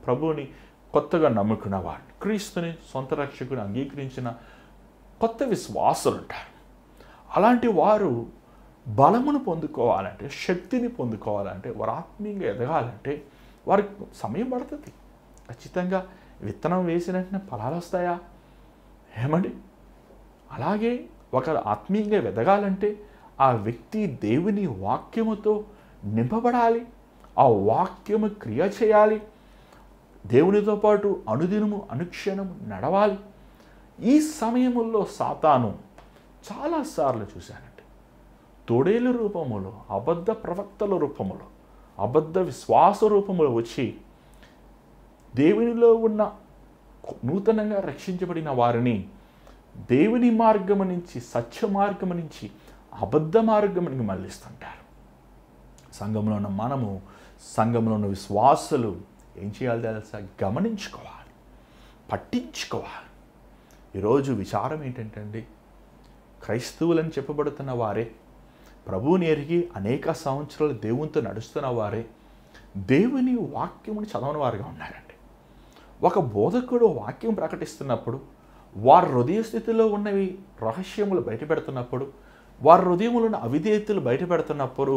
ప్రభువుని కొత్తగా నమ్ముకున్న వారు, క్రీస్తుని సొంత రక్షకుని అంగీకరించిన కొత్త విశ్వాసులు ఉంటారు. అలాంటి వారు బలమును పొందుకోవాలంటే, శక్తిని పొందుకోవాలంటే, వారు ఆత్మీయంగా ఎదగాలంటే వారికి సమయం పడుతుంది. ఖచ్చితంగా విత్తనం వేసిన వెంటనే ఫలాలు వస్తాయా? ఏమండి? అలాగే ఒకరు ఆత్మీయంగా ఎదగాలంటే ఆ వ్యక్తి దేవుని వాక్యముతో నింపబడాలి. ఆ వాక్యము క్రియ చేయాలి. దేవునితో పాటు అనుదినము అనుక్షణము నడవాలి. ఈ సమయముల్లో సాతాను చాలాసార్లు చూశానండి, తోడేలు రూపములో, అబద్ధ ప్రవక్తల రూపములో, అబద్ధ విశ్వాస రూపములో వచ్చి దేవునిలో ఉన్న నూతనంగా రక్షించబడిన వారిని దేవుని మార్గము నుంచి, సత్య మార్గము నుంచి అబద్ధ మార్గమునికి మళ్ళిస్తుంటారు. సంఘంలో ఉన్న మనము, సంఘంలో ఉన్న విశ్వాసులు ఏం చేయాలి తెలుసా? గమనించుకోవాలి, పట్టించుకోవాలి. ఈరోజు విచారం ఏంటంటే, క్రైస్తవులని చెప్పబడుతున్న వారే, ప్రభువుని ఎరిగి అనేక సంవత్సరాలు దేవునితో నడుస్తున్న వారే దేవుని వాక్యముని చదవని వారుగా ఉన్నారండి. ఒక బోధకుడు వాక్యం ప్రకటిస్తున్నప్పుడు, వారి హృదయ స్థితిలో ఉన్నవి రహస్యములు బయటపెడుతున్నప్పుడు, వారి హృదయములు ఉన్న అవిధేయతలు బయటపెడుతున్నప్పుడు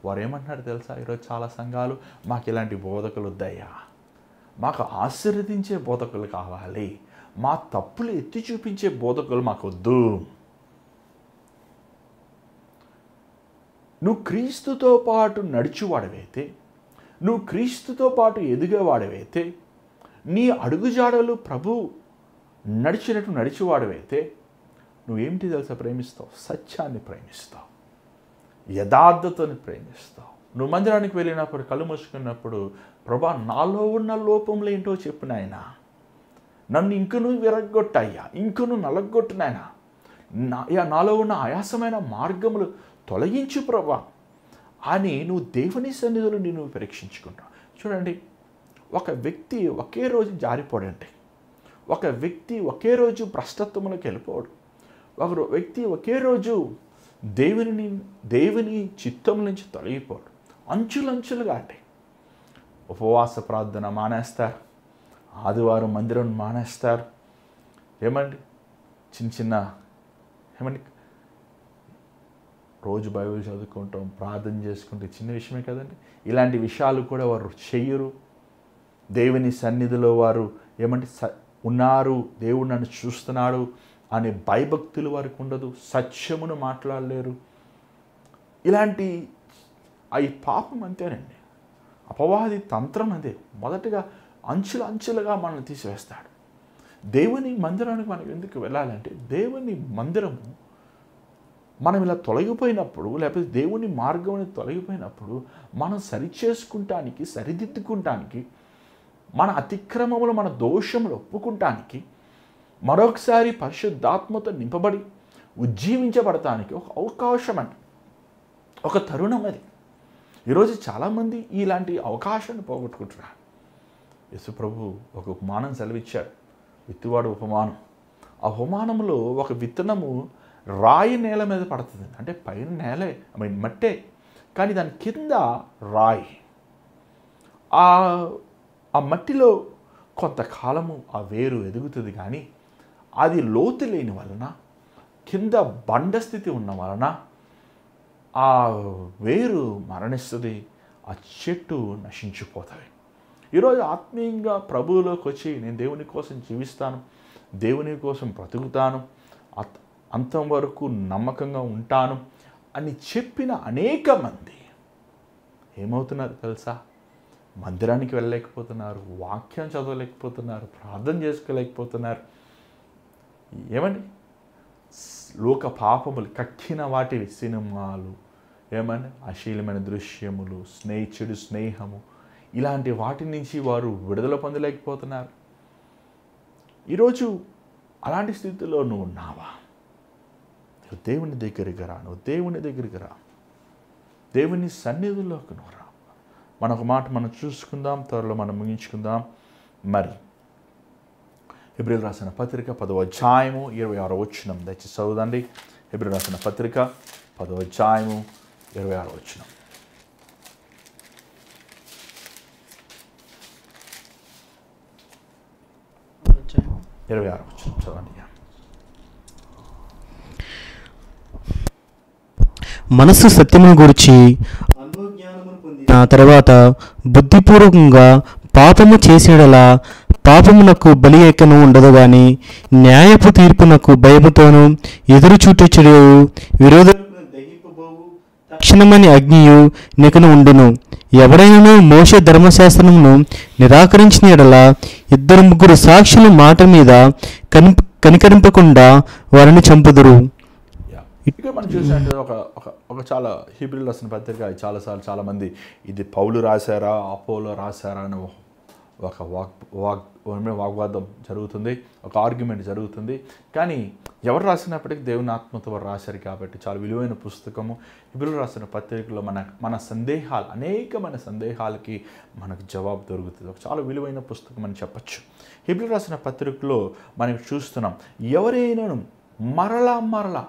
వారు ఏమంటున్నారు తెలుసా? ఈరోజు చాలా సంఘాలు, మాకు ఇలాంటి బోధకులు వద్దయ్యా, మాకు ఆశీర్వదించే బోధకులు కావాలి, మా తప్పులు ఎత్తి చూపించే బోధకులు మాకు వద్దు. నువ్వు క్రీస్తుతో పాటు నడిచేవాడవైతే, నువ్వు క్రీస్తుతో పాటు ఎదిగేవాడవైతే, నీ అడుగుజాడలు ప్రభు నడిచినట్టు నడిచేవాడవైతే నువ్వేమిటి తెలుసా? ప్రేమిస్తావు, సత్యాన్ని ప్రేమిస్తావు, యథార్థతని ప్రేమిస్తావు. నువ్వు మందిరానికి వెళ్ళినప్పుడు, కళ్ళు మూసుకున్నప్పుడు, ప్రభా నాలో ఉన్న లోపంలో ఏంటో చెప్పు నాయనా, నన్ను ఇంకను విరగొట్టయ్యా, ఇంకను నలగొట్టు నాయనా, నాలో ఉన్న ఆయాసమైన మార్గములు తొలగించు ప్రభా అని నువ్వు దేవుని సన్నిధిలో నువ్వు పరీక్షించుకుంటావు. చూడండి, ఒక వ్యక్తి ఒకే రోజు జారిపోడండి, ఒక వ్యక్తి ఒకే రోజు భ్రష్టత్వములకు వెళ్ళిపోడు, ఒక వ్యక్తి ఒకే రోజు దేవుని చిత్తం నుంచి తొలగిపోడు. అంచులంచులుగా అంటే ఉపవాస ప్రార్థన మానేస్తారు, ఆదివారం మందిరం మానేస్తారు, ఏమండి చిన్న ఏమండి రోజు బైబిల్ చదువుకుంటాం, ప్రార్థన చేసుకుంటే చిన్న విషయమే కదండి. ఇలాంటి విషయాలు కూడా వారు చెయ్యరు. దేవుని సన్నిధిలో వారు ఏమంటే ఉన్నారు, దేవుడు నన్ను చూస్తున్నాడు అనే భయభక్తులు వారికి ఉండదు, సత్యమును మాట్లాడలేరు. ఇలాంటి ఈ పాపం అంతేనండి, అపవాది తంత్రం అదే. మొదటగా అంచులుగా మనల్ని తీసివేస్తాడు. దేవుని మందిరానికి మనం ఎందుకు వెళ్ళాలంటే, దేవుని మందిరము మనం ఇలా తొలగిపోయినప్పుడు, లేకపోతే దేవుని మార్గం తొలగిపోయినప్పుడు మనం సరిచేసుకుంటానికి, సరిదిద్దుకుంటానికి, మన అతిక్రమములు, మన దోషములు ఒప్పుకుంటానికి, మరొకసారి పరిశుద్ధాత్మతో నింపబడి ఉజ్జీవించబడటానికి ఒక అవకాశం అండి, ఒక తరుణం అది. ఈరోజు చాలామంది ఇలాంటి అవకాశాన్ని పోగొట్టుకుంటున్నారు. యేసు ప్రభు ఒక ఉపమానం సెలవిచ్చాడు, విత్తువాడు ఉపమానం. ఆ ఉపమానంలో ఒక విత్తనము రాయి నేల మీద పడుతుంది, అంటే పైన నేలే మట్టే, కానీ దాని కింద రాయి. ఆ మట్టిలో కొంతకాలము ఆ వేరు ఎదుగుతుంది, కానీ అది లోతు లేని వలన, కింద బండస్థితి ఉన్న వలన ఆ వేరు మరణిస్తుంది, ఆ చెట్టు నశించిపోతుంది. ఈరోజు ఆత్మీయంగా ప్రభువులోకి వచ్చి నేను దేవుని కోసం జీవిస్తాను, దేవుని కోసం బ్రతుకుతాను, అంతం వరకు నమ్మకంగా ఉంటాను అని చెప్పిన అనేక మంది ఏమవుతున్నారు తెలుసా? మందిరానికి వెళ్ళలేకపోతున్నారు, వాక్యం చదవలేకపోతున్నారు, ప్రార్థన చేసుకోలేకపోతున్నారు. ఏమండి లోక పాపములు కక్కిన వాటివి, సినిమాలు, ఏమండి అశ్లీలమైన దృశ్యములు, చెడు స్నేహము, ఇలాంటి వాటి నుంచి వారు విడుదల పొందలేకపోతున్నారు. ఈరోజు అలాంటి స్థితిలో నువ్వు ఉన్నావా? నువ్వు దేవుని దగ్గరికి రా, నువ్వు దేవుని దగ్గరికి రా, దేవుని సన్నిధిలోకి నువ్వు రా. మనొక మాట మనం చూసుకుందాం, త్వరలో మనం ముగించుకుందాం. మరి హెబ్రీయులకు రాసిన పత్రిక 10వ అధ్యాయము 26వ వచనం దయచేసి చదువుదండి. హెబ్రీయులకు రాసిన పత్రిక 10వ అధ్యాయము 26వ వచనం. 26 వచనం చదవండి. మనస్సు సత్యమును గురించి ఆ తర్వాత బుద్ధిపూర్వకంగా పాపము చేసినలా పాపమునకు బలి ఎక్కను ఉండదు గాని న్యాయపు తీర్పునకు భయముతోను ఎదురు చూటొచ్చుడు విరోధ తక్షణమని అగ్నియు నీకును ఉండును. ఎవడైనా మోషే ధర్మశాస్త్రమును నిరాకరించిన యెడల 2-3 సాక్షుల మాట మీద కనికరింపకుండా వారిని చంపుదురు. ఇక్కడ మనం చూసినట్టు ఒక చాలా హీబ్రూలు రాసిన పత్రిక చాలాసార్లు చాలామంది ఇది పౌలు రాశారా అపోలో రాశారా అని ఒక వాగ్వాదం జరుగుతుంది, ఒక ఆర్గ్యుమెంట్ జరుగుతుంది. కానీ ఎవరు రాసినప్పటికీ దేవుని ఆత్మతో వారు రాశారు కాబట్టి చాలా విలువైన పుస్తకము. హీబ్రూలు రాసిన పత్రికలో మన సందేహాలు, అనేకమైన సందేహాలకి మనకు జవాబు దొరుకుతుంది. ఒక చాలా విలువైన పుస్తకం అని చెప్పచ్చు. హీబ్రూలు రాసిన పత్రికలో మనం చూస్తున్నాం, ఎవరైనా మరలా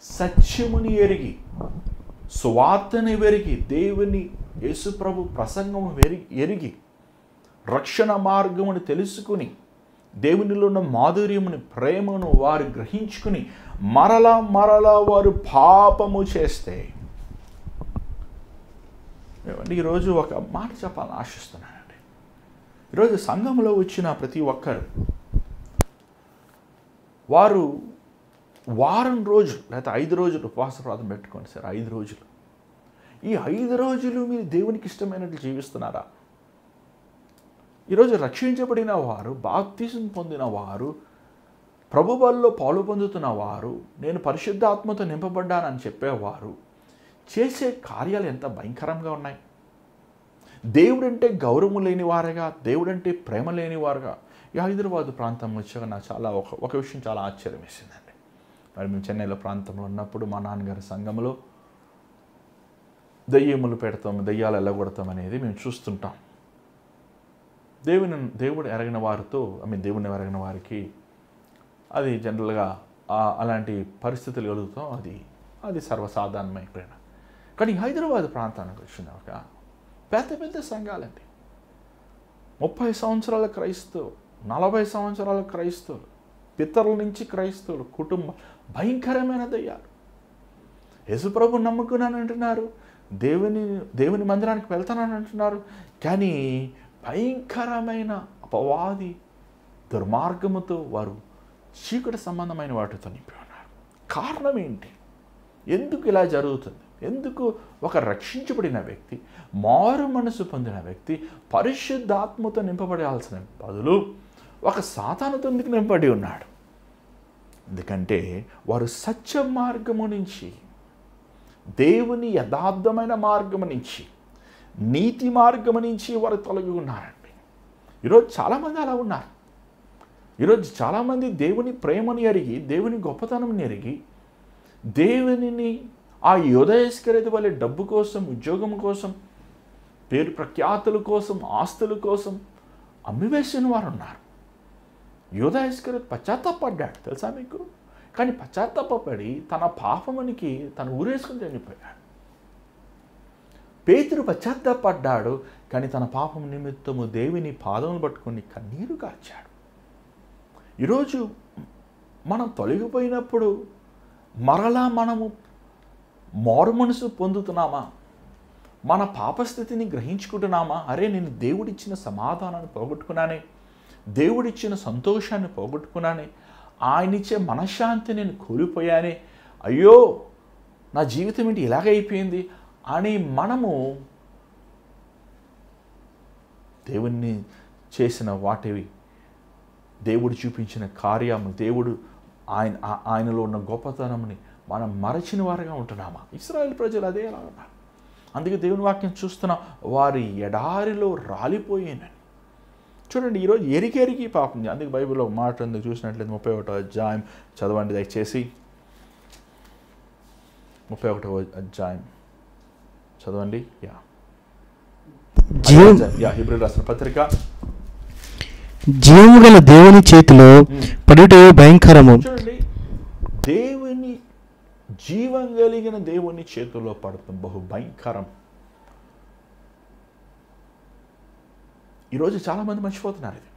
సత్యముని ఎరిగి సువార్తని ఎరిగి దేవుని యేసుప్రభు ప్రసంగము ఎరిగి రక్షణ మార్గమును తెలుసుకుని దేవునిలో ఉన్న మాధుర్యముని ప్రేమను వారు గ్రహించుకుని మరలా వారు పాపము చేస్తే, ఈరోజు ఒక మాట చెప్పాలని ఆశిస్తున్నానండి. ఈరోజు సంఘంలో వచ్చిన ప్రతి ఒక్కరు వారు వారం రోజులు లేదా 5 రోజులు ఉపవాస ప్రార్థన పెట్టుకోండి సార్. 5 రోజులు, ఈ 5 రోజులు మీరు దేవునికి ఇష్టమైనట్లు జీవిస్తున్నారా? ఈరోజు రక్షించబడిన వారు, బాప్తిసం పొందిన వారు, ప్రభు బలిలో పాలు పొందుతున్న వారు, నేను పరిశుద్ధాత్మతో నింపబడ్డానని చెప్పేవారు చేసే కార్యాలు ఎంత భయంకరంగా ఉన్నాయి. దేవుడంటే గౌరవం లేని వారుగా, దేవుడంటే ప్రేమ లేని వారుగా. ఈ హైదరాబాద్ ప్రాంతం వచ్చాక నాకు చాలా ఒక విషయం చాలా ఆశ్చర్యం వేసిందండి. మరి మేము చెన్నైలో ప్రాంతంలో ఉన్నప్పుడు మా నాన్నగారి సంఘంలో దెయ్యములు పెడతాం, దెయ్యాలు ఎల్లగొడతాం అనేది మేము చూస్తుంటాం. దేవుడు ఎరగిన వారితో దేవుడిని ఎరగిన వారికి అది జనరల్గా అలాంటి పరిస్థితులు కలుగుతాం, అది సర్వసాధారణమైన. కానీ హైదరాబాద్ ప్రాంతానికి వచ్చిన ఒక పెద్ద సంఘాలండి, 30 సంవత్సరాల క్రైస్తవులు, 40 సంవత్సరాల క్రైస్తవులు, పితరుల నుంచి క్రైస్తవులు, కుటుంబం, భయంకరమైన దయ్యాలు. యేసుప్రభు నమ్ముకున్నాను అంటున్నారు, దేవుని మందిరానికి వెళ్తానని అంటున్నారు, కానీ భయంకరమైన అపవాది దుర్మార్గముతో వారు చీకటి సంబంధమైన వాటితో నింపి ఉన్నారు. కారణం ఏంటి? ఎందుకు ఇలా జరుగుతుంది? ఎందుకు ఒక రక్షించబడిన వ్యక్తి, మారు మనసు పొందిన వ్యక్తి పరిశుద్ధాత్మతో నింపబడాల్సిన బదులు ఒక సాతానుతో ఎందుకు నింపబడి ఉన్నాడు? ఎందుకంటే వారు సత్య మార్గము నుంచి, దేవుని యథార్థమైన మార్గము నుంచి, నీతి మార్గము నుంచి వారు తొలగి ఉన్నారండి. ఈరోజు చాలామంది అలా ఉన్నారు. ఈరోజు చాలామంది దేవుని ప్రేమని ఎరిగి, దేవుని గొప్పతనం ఎరిగి, దేవునిని ఆ యోధయస్కరేది వల్ల డబ్బు కోసం, ఉద్యోగం కోసం, పేరు ప్రఖ్యాతుల కోసం, ఆస్తుల కోసం అమ్మివేసిన వారు ఉన్నారు. యోధయస్కరేత్ పశ్చాత్తాపడ్డాడు, తెలుసా మీకు? కానీ పశ్చాత్తాపడి తన పాపమునికి తను ఊరేసుకుని చనిపోయాడు. పేతురు పశ్చాత్తాపడ్డాడు, కానీ తన పాపం నిమిత్తము దేవుని పాదములు పట్టుకొని కన్నీరు కార్చాడు. ఈరోజు మనం తొలగిపోయినప్పుడు మరలా మనము మారు మనసు పొందుతున్నామా? మన పాపస్థితిని గ్రహించుకుంటున్నామా? అరే, నేను దేవుడిచ్చిన సమాధానాన్ని పోగొట్టుకున్నానే, దేవుడిచ్చిన సంతోషాన్ని పోగొట్టుకున్నానే, ఆయనిచ్చే మనశ్శాంతి నేను కోల్పోయానే, అయ్యో నా జీవితం ఏంటి ఇలాగైపోయింది అని మనము దేవుణ్ణి చేసిన వాటివి, దేవుడు చూపించిన కార్యము, దేవుడు ఆయనలో ఉన్న గొప్పతనంని మనం మరచిన వారుగా ఉంటున్నామా? ఇశ్రాయేల్ ప్రజలు అదే ఎలా ఉన్నారు. అందుకే దేవుని వాక్యం చూస్తున్నాం, వారి ఎడారిలో రాలిపోయానని. చూడండి, ఈరోజు ఎరిగి పాపం. అందుకే బైబిల్లో మాట ఉంది, చూసినట్లయితే 31వ అధ్యాయం చదవండి దయచేసి. 31వ అధ్యాయం చదవండి. హీబ్రూయులకు రాసిన పత్రిక. జీవము గల దేవుని చేతిలో పడుట భయంకరము. చూడండి, దేవుని జీవం కలిగిన దేవుని చేతుల్లో పడటం బహు భయంకరం. ఈరోజు చాలామంది మర్చిపోతున్నారు ఇది.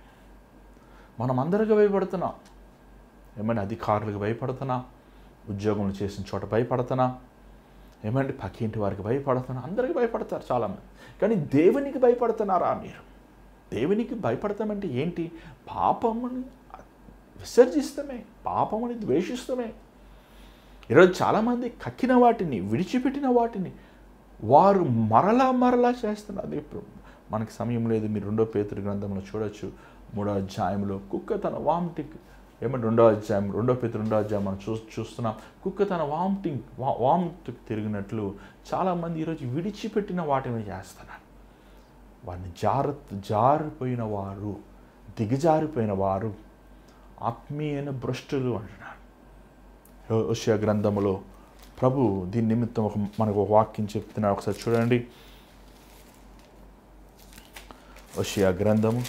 మనం అందరికీ భయపడుతున్నాం. ఏమంటే అధికారులకు భయపడుతున్నా, ఉద్యోగంలో చేసిన చోట భయపడుతున్నా, ఏమంటే పక్కింటి వారికి భయపడుతున్నా, అందరికీ భయపడతారు చాలామంది. కానీ దేవునికి భయపడుతున్నారా మీరు? దేవునికి భయపడతామంటే ఏంటి? పాపముని విసర్జిస్తమే, పాపముని ద్వేషిస్తమే. ఈరోజు చాలామంది కక్కిన వాటిని, విడిచిపెట్టిన వాటిని వారు మరలా చేస్తున్నారు. ఇప్పుడు మనకి సమయం లేదు, మీరు 2 పేతురు గ్రంథంలో చూడొచ్చు. 3వ అధ్యాయంలో కుక్క తన వామిటింగ్, ఏమంటే 2 పేతురు 2వ అధ్యాయం మనం చూస్తున్నాం. కుక్క తన వామిటింగ్ తిరిగినట్లు చాలామంది ఈరోజు విడిచిపెట్టిన వాటిని చేస్తున్నారు. వారిని జారిపోయిన వారు, దిగజారిపోయిన వారు ఆత్మీయన భ్రష్టులు అంటున్నారు. హోషేయ గ్రంథములో ప్రభు దీని నిమిత్తం మనకు ఒక వాక్యం చెప్తున్నారు. ఒకసారి చూడండి. హోషేయ గ్రంథము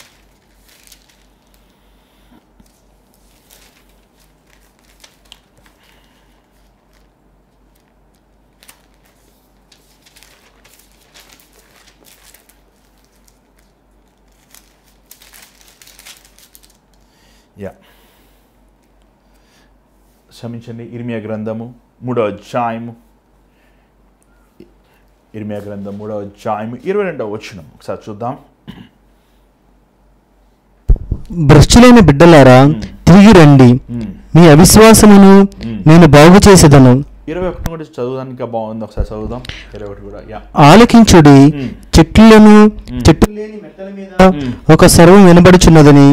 'ఇర్మియా గ్రంథము 3వ అధ్యాయము 22వ వచనం ఒకసారి చూద్దాం. భ్రష్టులైన బిడ్డలారా, తిరిగి రండి, మీ అవిశ్వాసమును నేను బాగు చేసేదను. 21 కూడా చదువుదానికి బాగుంది, ఒకసారి చదువుదాం. 21 కూడా. ఆలకించుడి, చెట్లు లేని మెట్టల మీద ఒక సర్వం వినబడుచున్నదని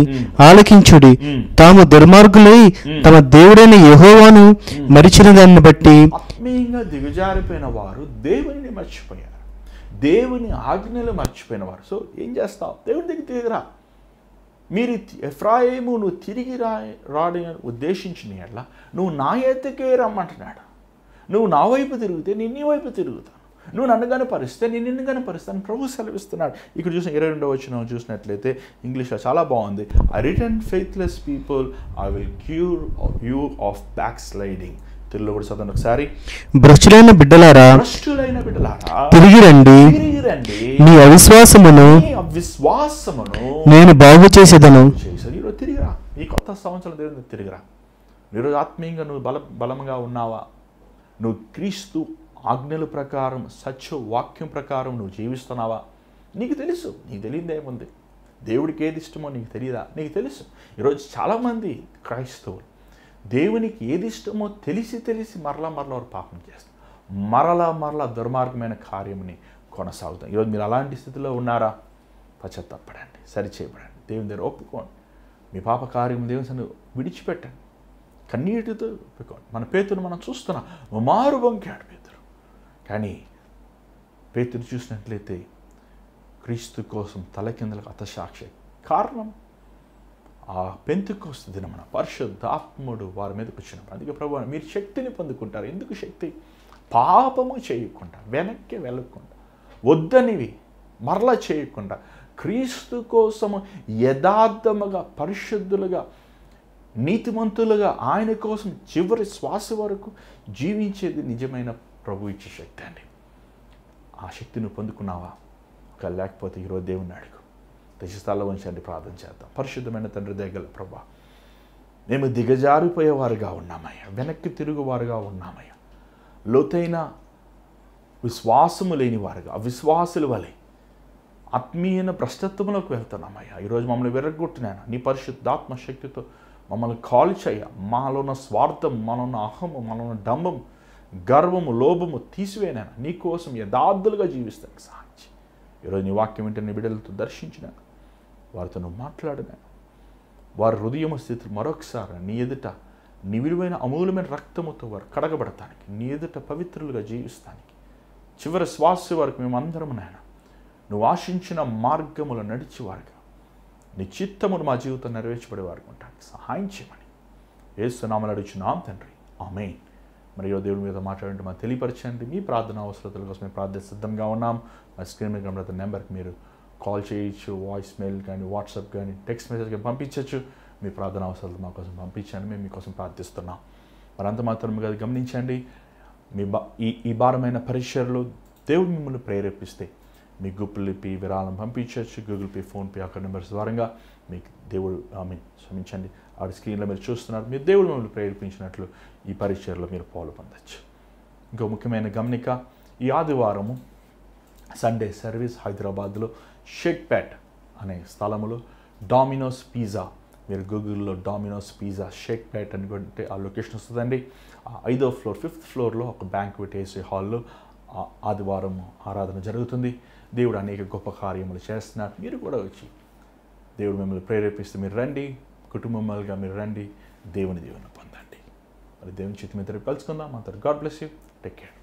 ఆలకించుడి. తాము దుర్మార్గులై తమ దేవుడైన యెహోవాను మరిచిన దాన్ని బట్టి. ఆత్మీయంగా దిగజారిపోయిన వారు దేవుని మర్చిపోయారు, దేవుని ఆజ్ఞలు మర్చిపోయిన వారు. సో ఏం చేస్తావు? దేవుని దగ్గర తిరిగిరా. మీరు ఎఫ్రాయిము, నువ్వు తిరిగి రాడని ఉద్దేశించిన ఎట్లా నువ్వు నా ఎద్దకే రమ్మంటున్నాడు. నువ్వు నా వైపు తిరిగితే నేను నీ వైపు తిరుగుతాను, నువ్వు నన్ను కనపరిస్తే నేను నిన్ను కనపరుస్తాను ప్రభు సెలవిస్తున్నాడు. ఇక్కడ చూసిన 22వ వచనం చూసినట్లయితే ఇంగ్లీష్లో చాలా బాగుంది. I return faithless people, I will cure you of back sliding. తెలుగులో కూడా చదవండి ఒకసారి. భ్రష్టులైన బిడ్డలారా, తిరిగి రండి, మీ అవిశ్వాసమును నేను బాగు చేసేదను. ఈరోజు తిరిగిరా. ఈ కొత్త సంవత్సరం దేవుని తిరిగిరా. ఈరోజు ఆత్మీయంగా నువ్వు బలంగా ఉన్నావా? నువ్వు క్రీస్తు ఆజ్ఞల ప్రకారం, సత్య వాక్యం ప్రకారం నువ్వు జీవిస్తున్నావా? నీకు తెలుసు. నీకు తెలియదేముంది? దేవుడికి ఏది ఇష్టమో నీకు తెలియదా? నీకు తెలుసు. ఈరోజు చాలామంది క్రైస్తవులు దేవునికి ఏది ఇష్టమో తెలిసి మరలా వారు పాపం చేస్తారు, మరలా దుర్మార్గమైన కార్యముని కొనసాగుతాం. ఈరోజు మీరు అలాంటి స్థితిలో ఉన్నారా? పశ్చాత్తాపడండి, సరిచేయబడండి, దేవుని దగ్గర ఒప్పుకోండి. మీ పాప కార్యం దేవుని విడిచిపెట్టండి, కన్నీటితో ఒప్పుకోండి. మన పేతురు మనం చూస్తున్నాం, మారు వంకాడు పేతురు. కానీ పేతురు చూసినట్లయితే క్రీస్తు కోసం తలకిందలకు అతసాక్షి. కారణం ఆ పెంతెకొస్తు దినమున పరిశుద్ధాత్ముడు వారి మీదకి వచ్చినప్పుడు. అందుకే ప్రభువా మీరు శక్తిని పొందుకుంటారు. ఎందుకు శక్తి? పాపము చేయకుండా, వెనక్కి వెళ్ళకుండా, వద్దనివి మరలా చేయకుండా, క్రీస్తు కోసము యథార్థముగా, పరిశుద్ధులుగా, నీతిమంతులుగా ఆయన కోసం చివరి శ్వాస వరకు జీవించేది నిజమైన ప్రభు ఇచ్చే శక్తి అండి. ఆ శక్తిని పొందుకున్నావా? లేకపోతే ఈరోజు దేవుని అడుగు. దశస్థాల్లో ఉంచండి, ప్రార్థన చేద్దాం. పరిశుద్ధమైన తండ్రి దయగల ప్రభా, మేము దిగజారిపోయేవారుగా ఉన్నామయ్యా, వెనక్కి తిరుగువారుగా ఉన్నామయ్యా, లోతైన విశ్వాసము లేని వారుగా, అవిశ్వాసుల వలె ఆత్మీయన భ్రష్టత్వంలోకి వెళ్తున్నామయ్యా. ఈరోజు మమ్మల్ని విరగొట్టినాను నీ పరిశుద్ధాత్మ శక్తితో మమ్మల్ని కాల్చయ్య. మాలో ఉన్న స్వార్థం, మాలో ఉన్న అహము, మాలో ఉన్న డంబము, గర్వము, లోభము తీసివేనాను. నీ కోసం యథార్థులుగా జీవిస్తాను సాక్షి. ఈరోజు నీ వాక్యం వింటే నీ బిడ్డలతో దర్శించినాను, వారితో నువ్వు మాట్లాడినాను. వారి హృదయము స్థితి మరొకసారి నీ ఎదుట నీ విలువైన అమూల్యమైన రక్తముతో వారు కడగబడటానికి, నీ ఎదుట పవిత్రులుగా జీవిస్తానికి, చివరి శ్వాస వరకు మేమందరము నాయన నువ్వు ఆశించిన మార్గములు నడిచేవారుగా, నీ చిత్తమును మా జీవితం నెరవేర్చబడేవారు ఉంటానికి సహాయం చేయమని యేసు నామములో అడుగుచున్నాం తండ్రి, ఆమేన్. మరి దేవుడి మీద మాట్లాడండి, మాకు తెలియపరచండి. మీ ప్రార్థన అవసరతల కోసం మేము ప్రార్థన సిద్ధంగా ఉన్నాం. మా స్క్రీన్ మీద కనబడుతున్న నెంబర్కి మీరు కాల్ చేయొచ్చు, వాయిస్ మెయిల్ కానీ, వాట్సాప్ కానీ, టెక్స్ట్ మెసేజ్ కానీ పంపించవచ్చు. మీ ప్రార్థన అవసరాలు మా కోసం పంపించండి, మేము మీకోసం ప్రార్థిస్తున్నాం. మరి అంత మాత్రమే కాదు, గమనించండి, మీ ఈ భారమైన పరిచర్లో దేవుడు మిమ్మల్ని ప్రేరేపిస్తే మీ గూగుల్ పే విరాళం పంపించవచ్చు. Google pay, PhonePe account numbers ద్వారంగా మీకు దేవుడు క్షమించండి ఆ స్క్రీన్లో మీరు చూస్తున్నారు. మీరు దేవుడు మిమ్మల్ని ప్రేరేపించినట్లు ఈ పరిచర్లో మీరు పాలు పొందొచ్చు. ఇంకో ముఖ్యమైన గమనిక, ఈ ఆదివారము సండే సర్వీస్ హైదరాబాద్లో షేక్పేట్ అనే స్థలములో డామినోస్ పిజ్జా, మీరు గూగుల్లో డామినోస్ పిజ్జా షేక్పేట్ అనుకుంటే ఆ లొకేషన్ వస్తుందండి. 5వ ఫ్లోర్ 5th ఫ్లోర్లో ఒక బ్యాంక్వెట్ ఏసీ హాల్లో ఆదివారం ఆరాధన జరుగుతుంది. దేవుడు అనేక గొప్ప కార్యములు చేస్తున్నారు. మీరు కూడా వచ్చి దేవుడు మిమ్మల్ని ప్రేరేపిస్తే మీరు రండి, కుటుంబంగా మీరు రండి, దేవుని దీవెన పొందండి. మరి దేవుని చేతి మీద కలుసుకుందాం. అంతా God bless you. Take care.